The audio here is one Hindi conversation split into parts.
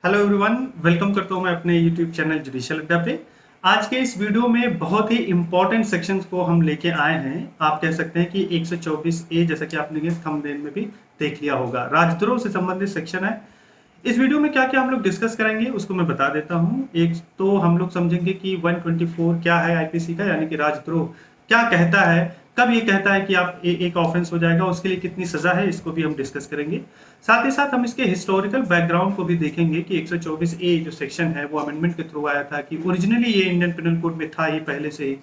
हेलो एवरीवन, वेलकम करता हूं मैं अपने यूट्यूब चैनल जुडिशियल अड्डा पे। आज के इस वीडियो में बहुत ही इंपॉर्टेंट सेक्शंस को हम लेके आए हैं। आप कह सकते हैं कि 124 ए, जैसा कि आपने थंबनेल में भी देख लिया होगा, राजद्रोह से संबंधित सेक्शन है। इस वीडियो में क्या क्या हम लोग डिस्कस करेंगे उसको मैं बता देता हूं। एक तो हम लोग समझेंगे कि 124 क्या है आईपीसी का, यानी कि राजद्रोह क्या कहता है, कब ये कहता है कि आप एक ऑफेंस हो जाएगा, उसके लिए कितनी सजा है, इसको भी हम डिस्कस करेंगे। साथ ही साथ हम इसके हिस्टोरिकल बैकग्राउंड को भी देखेंगे कि 124 ए जो सेक्शन है वो अमेंडमेंट के थ्रू आया था, कि ओरिजिनली ये इंडियन पिनल कोड में था ही पहले से ही।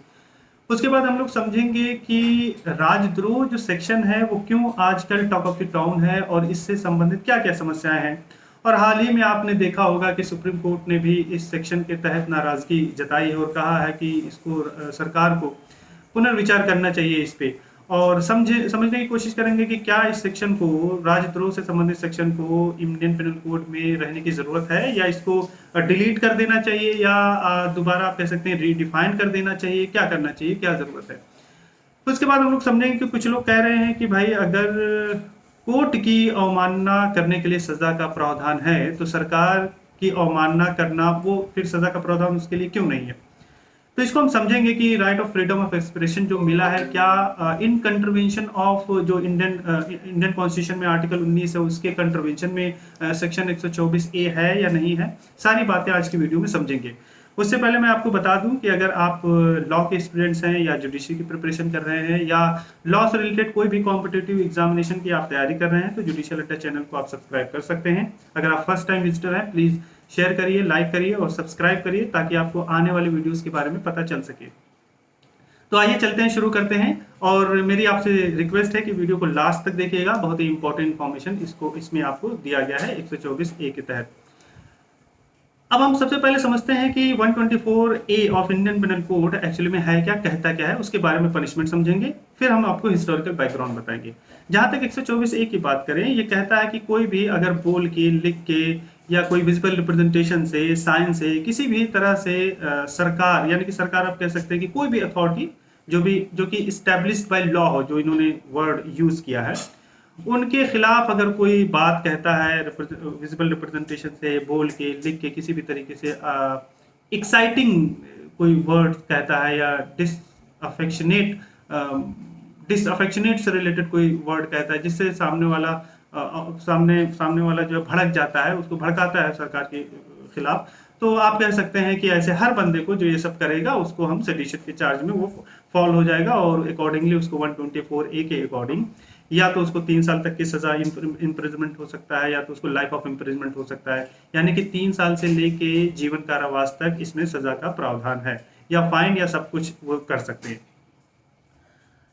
उसके बाद हम लोग समझेंगे कि राजद्रोह जो सेक्शन है वो क्यों आजकल टॉक ऑफ द टाउन है और इससे संबंधित क्या क्या समस्याएं हैं। और हाल ही में आपने देखा होगा कि सुप्रीम कोर्ट ने भी इस सेक्शन के तहत नाराजगी जताई है और कहा है कि इसको सरकार को पुनर्विचार करना चाहिए इस पे। और समझने की कोशिश करेंगे कि क्या इस सेक्शन को, राजद्रोह से संबंधित सेक्शन को इंडियन पिनल कोड में रहने की जरूरत है, या इसको डिलीट कर देना चाहिए, या दोबारा आप कह सकते हैं रीडिफाइन कर देना चाहिए, क्या करना चाहिए, क्या जरूरत है। उसके बाद हम लोग समझेंगे कि कुछ लोग कह रहे हैं कि भाई अगर कोर्ट की अवमानना करने के लिए सजा का प्रावधान है तो सरकार की अवमानना करना, वो फिर सजा का प्रावधान उसके लिए क्यों नहीं है। तो इसको हम समझेंगे कि right of freedom of expression जो मिला है, क्या इन कंट्रवेंशन ऑफ जो इंडियन कॉन्स्टिट्यूशन में आर्टिकल 19 है उसके कंट्रवेंशन में सेक्शन 124 ए है या नहीं है। सारी बातें आज की वीडियो में समझेंगे। उससे पहले मैं आपको बता दूं कि अगर आप लॉ के स्टूडेंट्स हैं या जुडिशरी की प्रिपरेशन कर रहे हैं या लॉ से रिलेटेड कोई भी कॉम्पिटिटिव एग्जामिनेशन की आप तैयारी कर रहे हैं तो जुडिशियल अड्डा चैनल को आप सब्सक्राइब कर सकते हैं। अगर आप फर्स्ट टाइम विजिटर हैं प्लीज शेयर करिए, लाइक करिए और सब्सक्राइब करिए ताकि आपको आने वाली वीडियोस के बारे में पता चल सके। तो आइए चलते हैं, शुरू करते हैं। और मेरी आपसे रिक्वेस्ट है कि वीडियो को लास्ट तक देखिएगा, बहुत ही इंपॉर्टेंट इन्फॉर्मेशन इसमें आपको दिया गया है 124 ए के तहत। अब हम सबसे पहले समझते हैं कि 124 A of Indian penal code actually में है क्या, कहता क्या है, उसके बारे में पनिशमेंट समझेंगे, फिर हम आपको हिस्टोरिकल बैकग्राउंड बताएंगे। जहां तक 124 ए की बात करें, ये कहता है कि कोई भी अगर बोल के, लिख के या कोई विजुअल रिप्रेजेंटेशन से, साइन से, किसी भी तरह से सरकार, यानी कि सरकार आप कह सकते हैं कि कोई भी अथॉरिटी जो कि इस्टेब्लिश्ड बाय लॉ हो, जो इन्होंने वर्ड यूज किया है, उनके खिलाफ अगर कोई बात कहता है विजिबल रिप्रेजेंटेशन से, बोल के, लिख के, किसी भी तरीके से एक्साइटिंग कोई वर्ड कहता है, या डिसअफेक्शनेट से रिलेटेड कोई वर्ड कहता है जिससे सामने वाला जो भड़क जाता है, उसको भड़काता है सरकार के खिलाफ, तो आप कह सकते हैं कि ऐसे हर बंदे को जो ये सब करेगा उसको हम सेडिशन के चार्ज में वो फॉल हो जाएगा, और अकॉर्डिंगली उसको 124 ए के अकॉर्डिंग या तो उसको 3 साल तक की सजा इम्प्रिजमेंट हो सकता है, या तो उसको लाइफ ऑफ इम्प्रिजमेंट हो सकता है। यानी कि 3 साल से लेके जीवन कारावास तक इसमें सजा का प्रावधान है, या फाइन या सब कुछ वो कर सकते हैं।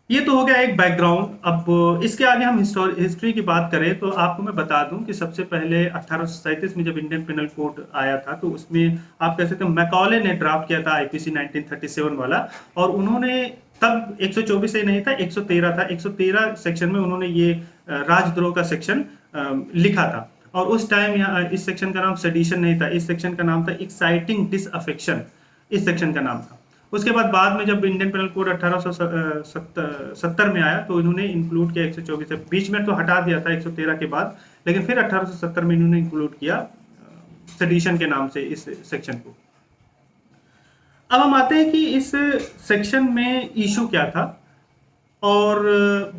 ये तो हो गया एक बैकग्राउंड। अब इसके आगे हम हिस्ट्री की बात करें तो आपको मैं बता दूं कि सबसे पहले 1837 में जब इंडियन पिनल कोड आया था तो उसमें आप कह सकते हैं मैकॉले ने ड्राफ्ट किया था आईपीसी 1937 वाला, और उन्होंने तब 124 से नहीं था, 113 था। 113 सेक्शन में उन्होंने ये राजद्रोह का सेक्शन लिखा था, और उस टाइम इस सेक्शन का नाम सेडिशन नहीं था, इस सेक्शन का नाम था एक्साइटिंग डिसअफेक्शन, इस सेक्शन का नाम था। उसके बाद में जब इंडियन पिनल कोड 1870 में आया तो इन्होंने इंक्लूड किया 124 से, बीच में तो हटा दिया था 113 के बाद, लेकिन फिर 1870 में इन्होंने इंक्लूड किया सेडिशन के नाम से इस सेक्शन को। अब हम आते हैं कि इस सेक्शन में इशू क्या था, और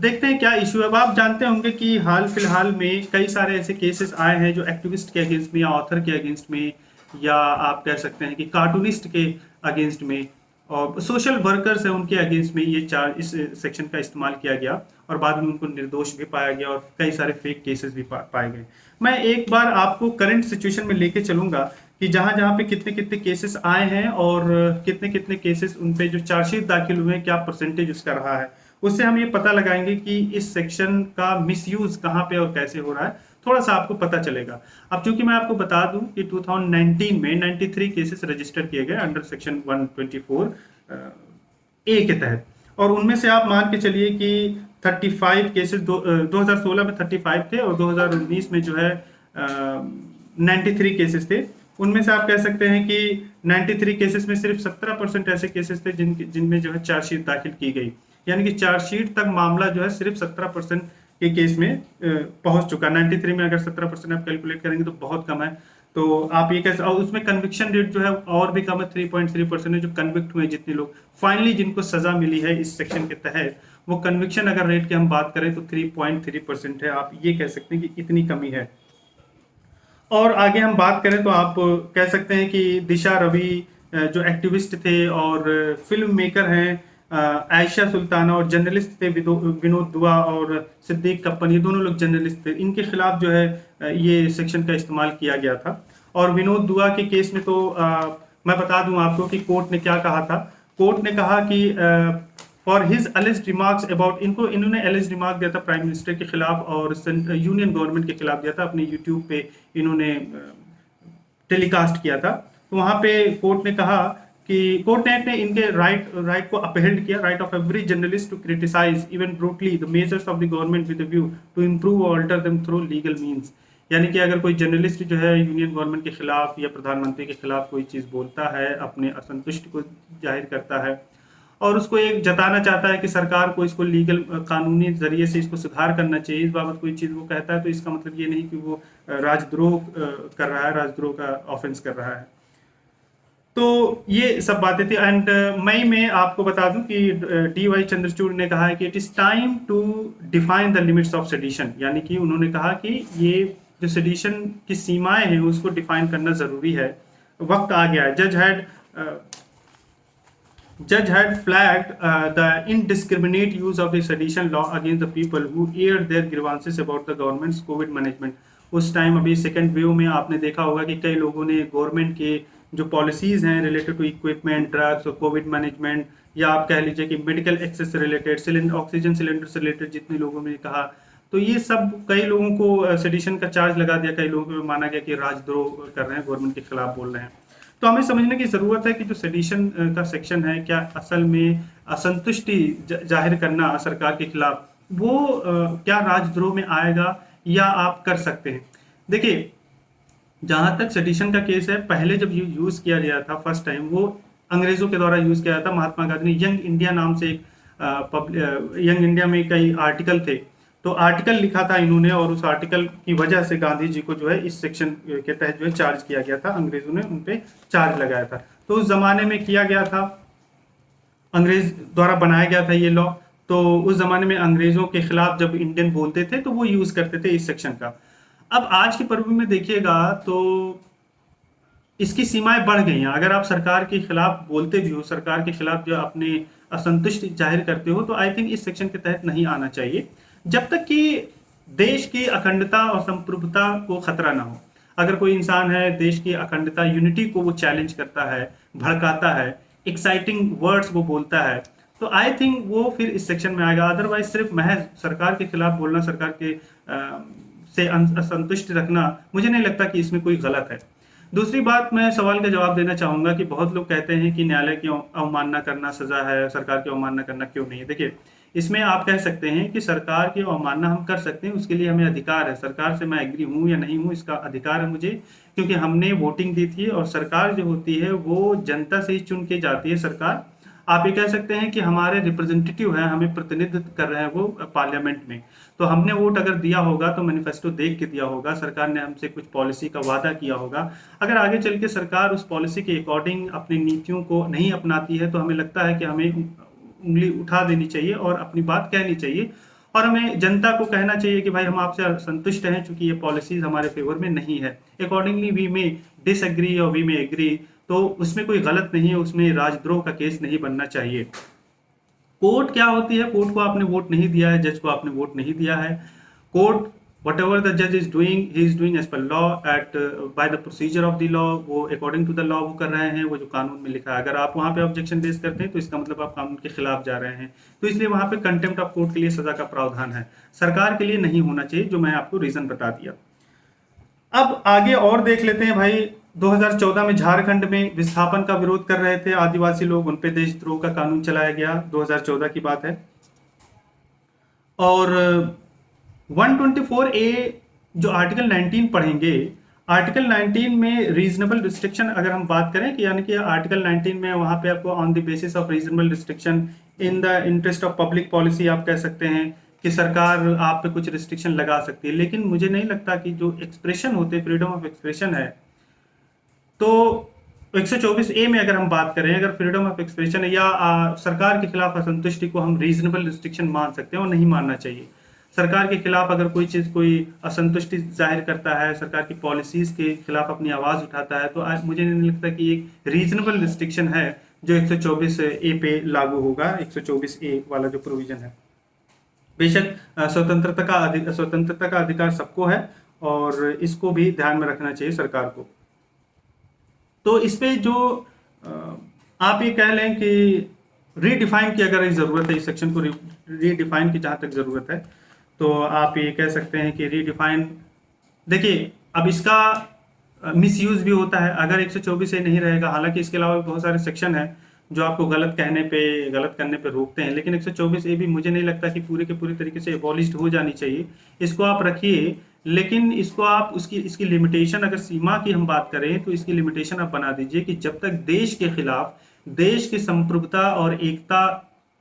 देखते हैं क्या इशू है। अब आप जानते होंगे कि हाल फिलहाल में कई सारे ऐसे केसेस आए हैं जो एक्टिविस्ट के अगेंस्ट में, या ऑथर के अगेंस्ट में, या आप कह सकते हैं कि कार्टूनिस्ट के अगेंस्ट में, और सोशल वर्कर्स हैं उनके अगेंस्ट में ये इस सेक्शन का इस्तेमाल किया गया, और बाद में उनको निर्दोष भी पाया गया, और कई सारे फेक केसेस भी पाए गए। मैं एक बार आपको करंट सिचुएशन में लेके चलूंगा कि जहां जहां पे कितने कितने केसेस आए हैं और कितने कितने केसेस उन पे जो चार्जशीट दाखिल हुए हैं, क्या परसेंटेज उसका रहा है। उससे हम ये पता लगाएंगे कि इस सेक्शन का मिसयूज कहाँ पे और कैसे हो रहा है, थोड़ा सा आपको पता चलेगा। अब चूंकि मैं आपको बता दूं कि 2019 में 93 केसेस रजिस्टर किए गए अंडर सेक्शन 124 ए के तहत, और उनमें से आप मान के चलिए कि 35 केसेस 2016 में 35 थे, और 2019 में जो है 93 केसेस थे। उनमें से आप कह सकते हैं कि 93 केसेस में सिर्फ 17% ऐसे केसेस थे जिनमें जो है चार्जशीट दाखिल की गई, यानी कि चार्जशीट तक मामला जो है सिर्फ 17% के केस में पहुंच चुका। 93 में अगर 17% आप कैलकुलेट करेंगे तो बहुत कम है। तो आप ये कैसे, और उसमें कन्विक्शन रेट जो है और भी कम है, 3.3% है जो कन्विक्ट हुए जितने लोग फाइनली जिनको सजा मिली है इस सेक्शन के तहत, वो कन्विक्शन अगर रेट की हम बात करें तो 3.3% है। आप ये कह सकते हैं कि इतनी कमी है। और आगे हम बात करें तो आप कह सकते हैं कि दिशा रवि जो एक्टिविस्ट थे और फिल्म मेकर हैं, आयशा सुल्ताना, और जर्नलिस्ट थे विनोद दुआ और सिद्दीक कप्पन, ये दोनों लोग जर्नलिस्ट थे, इनके खिलाफ जो है ये सेक्शन का इस्तेमाल किया गया था। और विनोद दुआ के केस में तो मैं बता दूं आपको कि कोर्ट ने क्या कहा था। कोर्ट ने कहा कि फॉर हिज एलिज्ड रिमार्क्स अबाउट, इन्होंने एलिज्ड रिमार्क दिया था प्राइम मिनिस्टर के खिलाफ और यूनियन गवर्नमेंट के खिलाफ दिया था, अपने यूट्यूब पे इन्होंने टेलीकास्ट किया था। तो वहां पे कोर्ट ने कहा कि कोर्ट ने इनके राइट को अपहेल्ड किया, right of every journalist to criticise even brutally the measures of the government with view to improve और alter them through legal means. यानी कि अगर कोई जर्नलिस्ट जो है यूनियन गवर्नमेंट के खिलाफ या प्रधानमंत्री के खिलाफ कोई चीज़ बोलता है, अपने असंतुष्टि को जाहिर करता है और उसको एक जताना चाहता है कि सरकार को इसको लीगल कानूनी जरिए से इसको सुधार करना चाहिए, इस बाबत कोई चीज़ वो कहता है, तो इसका मतलब ये नहीं कि वो राजद्रोह कर रहा है, राजद्रोह का ऑफेंस कर रहा है। तो ये सब बातें थी। एंड मई में आपको बता दूं कि डी.वाई. चंद्रचूड़ ने कहा है कि it is time to define the limits of sedition, यानी कि उन्होंने कहा कि ये जो सेडिशन की सीमाएं हैं उसको डिफाइन करना जरूरी है, वक्त आ गया है। Judge had flagged the indiscriminate use of the sedition law against the people who aired their grievances about the government's COVID management। उस टाइम अभी सेकेंड वेव में आपने देखा होगा कि कई लोगों ने गवर्नमेंट के जो पॉलिसीज हैं रिलेटेड टू इक्विपमेंट, ड्रग्स और कोविड मैनेजमेंट, या आप कह लीजिए कि मेडिकल एक्सेस से रिलेटेड, ऑक्सीजन सिलेंडर से रिलेटेड जितने लोगों ने कहा, तो ये सब कई लोगों को सेडिशन का चार्ज लगा दिया, कई लोगों को माना गया कि राजद्रोह कर रहे हैं, गवर्नमेंट के खिलाफ बोल रहे हैं। तो हमें समझने की ज़रूरत है कि जो सेडिशन का सेक्शन है, क्या असल में असंतुष्टि जाहिर करना सरकार के खिलाफ वो क्या राजद्रोह में आएगा या आप कर सकते हैं। देखिए, जहाँ तक सेडिशन का केस है, पहले जब यूज़ किया गया था फर्स्ट टाइम, वो अंग्रेज़ों के द्वारा यूज़ किया था। महात्मा गांधी ने यंग इंडिया नाम से एक यंग इंडिया में कई आर्टिकल थे, तो आर्टिकल लिखा था इन्होंने, और उस आर्टिकल की वजह से गांधी जी को जो है इस सेक्शन के तहत जो है चार्ज किया गया था, अंग्रेजों ने उन पे चार्ज लगाया था। तो उस जमाने में किया गया था, अंग्रेज द्वारा बनाया गया था ये लॉ, तो उस जमाने में अंग्रेजों के खिलाफ जब इंडियन बोलते थे तो वो यूज करते थे इस सेक्शन का। अब आज के पर्व में देखिएगा तो इसकी सीमाएं बढ़ गई हैं। अगर आप सरकार के खिलाफ बोलते भी हो, सरकार के खिलाफ जो अपने असंतुष्टि जाहिर करते हो, तो आई थिंक इस सेक्शन के तहत नहीं आना चाहिए, जब तक कि देश की अखंडता और संप्रभुता को खतरा ना हो। अगर कोई इंसान है देश की अखंडता, यूनिटी को वो चैलेंज करता है, भड़काता है, एक्साइटिंग वर्ड्स वो बोलता है, तो आई थिंक वो फिर इस सेक्शन में आएगा। अदरवाइज सिर्फ महज सरकार के खिलाफ बोलना, सरकार के से असंतुष्ट रखना, मुझे नहीं लगता कि इसमें कोई गलत है। दूसरी बात, मैं सवाल का जवाब देना चाहूंगा कि बहुत लोग कहते हैं कि न्यायालय की अवमानना करना सजा है, सरकार की अवमानना करना क्यों नहीं है। देखिए, इसमें आप कह सकते हैं कि सरकार की अवमानना हम कर सकते हैं, उसके लिए हमें अधिकार है। सरकार से मैं एग्री हूं या नहीं हूं, इसका अधिकार है मुझे, क्योंकि हमने वोटिंग दी थी, और सरकार जो होती है वो जनता से ही चुन के जाती है। सरकार, आप ये कह सकते हैं कि हमारे रिप्रेजेंटेटिव हैं, हमें प्रतिनिधित्व कर रहे हैं वो पार्लियामेंट में। तो हमने वोट अगर दिया होगा तो मैनिफेस्टो देख के दिया होगा, सरकार ने हमसे कुछ पॉलिसी का वादा किया होगा। अगर आगे चल के सरकार उस पॉलिसी के अकॉर्डिंग अपनी नीतियों को नहीं अपनाती है, तो हमें लगता है कि हमें उंगली उठा देनी चाहिए और अपनी बात कहनी चाहिए, और हमें जनता को कहना चाहिए कि भाई हम आपसे संतुष्ट हैं, चूंकि ये पॉलिसीज हमारे फेवर में नहीं है। अकॉर्डिंगली वी में डिसएग्री और वी में एग्री, तो उसमें कोई गलत नहीं है, उसमें राजद्रोह का केस नहीं बनना चाहिए। कोर्ट क्या होती है, कोर्ट को आपने वोट नहीं दिया है, जज को आपने वोट नहीं दिया है, court whatever the judge is doing, he is doing as per law at by the procedure of the law, वो according to the law वो कर रहे हैं, वो जो कानून में लिखा है। अगर आप वहाँ पे ऑब्जेक्शन रेज करते हैं तो इसका मतलब आप कानून के खिलाफ जा रहे हैं, तो इसलिए वहाँ पे कंटेम्प्ट ऑफ कोर्ट के लिए सजा का प्रावधान है, सरकार के लिए नहीं होना चाहिए, जो मैं आपको रीजन बता दिया। अब आगे और देख लेते हैं भाई। 2014 में झारखंड में विस्थापन का विरोध कर रहे थे आदिवासी लोग, उन पे देशद्रोह का कानून चलाया गया, 2014 की बात है। और 124A जो आर्टिकल 19 पढ़ेंगे, आर्टिकल 19 में रीजनेबल रिस्ट्रिक्शन अगर हम बात करें कि यानी कि आर्टिकल 19 में वहां पे आपको on the basis of reasonable restriction in the interest of public policy आप कह सकते हैं कि सरकार आप पे कुछ रिस्ट्रिक्शन लगा सकती है। लेकिन मुझे नहीं लगता कि जो एक्सप्रेशन होते, फ्रीडम ऑफ एक्सप्रेशन है, तो 124A में अगर हम बात करें, अगर फ्रीडम ऑफ एक्सप्रेशन या सरकार के खिलाफ असंतुष्टि को हम रीजनेबल रिस्ट्रिक्शन मान सकते हैं और नहीं मानना चाहिए। सरकार के खिलाफ अगर कोई चीज़, कोई असंतुष्टि जाहिर करता है, सरकार की पॉलिसीज के खिलाफ अपनी आवाज़ उठाता है, तो मुझे नहीं लगता कि एक रीजनेबल रिस्ट्रिक्शन है जो 124A पे लागू होगा, 124A वाला जो प्रोविजन है। बेशक स्वतंत्रता का अधिकार सबको है और इसको भी ध्यान में रखना चाहिए सरकार को। तो इस पे जो आप ये कह लें कि रीडिफाइन की अगर ज़रूरत है, इस सेक्शन को रीडिफाइन की जहाँ तक ज़रूरत है, तो आप ये कह सकते हैं कि रीडिफाइन, देखिए अब इसका मिसयूज भी होता है। अगर 124A नहीं रहेगा, हालांकि इसके अलावा भी बहुत सारे सेक्शन हैं जो आपको गलत कहने पे, गलत करने पे रोकते हैं, लेकिन 124A भी मुझे नहीं लगता कि पूरे के पूरी तरीके से एबॉलिश्ड हो जानी चाहिए। इसको आप रखिए, लेकिन इसको आप इसकी लिमिटेशन, अगर सीमा की हम बात करें तो इसकी लिमिटेशन आप बना दीजिए कि जब तक देश के खिलाफ, देश की संप्रभुता और एकता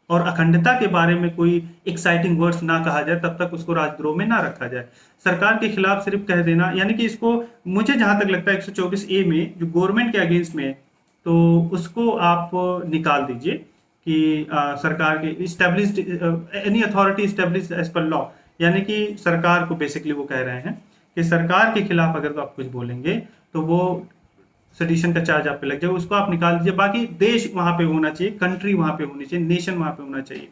और अखंडता के बारे में कोई एक्साइटिंग वर्ड्स ना कहा जाए, तब तक उसको राजद्रोह में ना रखा जाए। सरकार के खिलाफ सिर्फ कह देना, यानी कि इसको, मुझे जहां तक लगता है 124A में जो गवर्नमेंट के अगेंस्ट में, तो उसको आप निकाल दीजिए कि सरकार के established any authority established as per law, यानी कि सरकार को बेसिकली वो कह रहे हैं कि सरकार के खिलाफ अगर आप कुछ बोलेंगे तो वो सेडिशन का चार्ज आप पे लग जाएगा, उसको आप निकाल दीजिए। बाकी देश वहां पे होना चाहिए, कंट्री वहां पे होनी चाहिए, नेशन वहां पे होना चाहिए,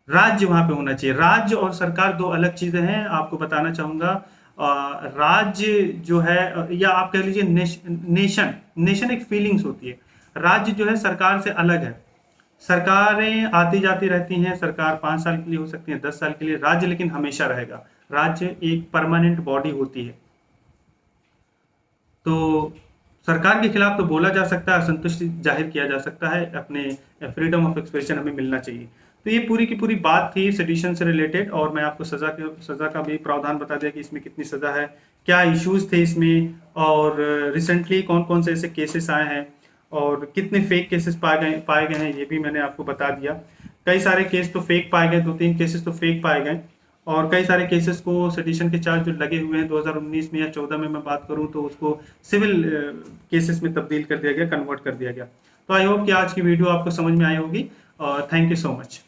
राज्य वहां पे होना चाहिए। राज्य और सरकार दो अलग चीजें हैं, आपको बताना चाहूंगा। राज्य जो है, या आप कह लीजिए नेशन, नेशन एक फीलिंग्स होती है, राज्य जो है सरकार से अलग है। सरकारें आती जाती रहती हैं, सरकार 5 साल के लिए हो सकती है, 10 साल के लिए, राज्य लेकिन हमेशा रहेगा। राज्य एक परमानेंट बॉडी होती है। तो सरकार के खिलाफ तो बोला जा सकता है, असंतुष्टि जाहिर किया जा सकता है, अपने फ्रीडम ऑफ एक्सप्रेशन हमें मिलना चाहिए। तो ये पूरी की पूरी बात थी सेडिशन से रिलेटेड, और मैं आपको सजा का भी प्रावधान बता दिया कि इसमें कितनी सजा है, क्या इश्यूज थे इसमें, और रिसेंटली कौन कौन से ऐसे केसेस आए हैं और कितने फेक केसेस पाए गए हैं, ये भी मैंने आपको बता दिया। कई सारे केस तो फेक पाए गए, 2-3 केसेस तो फेक पाए गए, और कई सारे केसेस को सेडिशन के चार्ज जो लगे हुए हैं 2019 में या 14 में मैं बात करूं, तो उसको सिविल केसेस में तब्दील कर दिया गया, कन्वर्ट कर दिया गया। तो आई होप कि आज की वीडियो आपको समझ में आई होगी, और थैंक यू सो मच।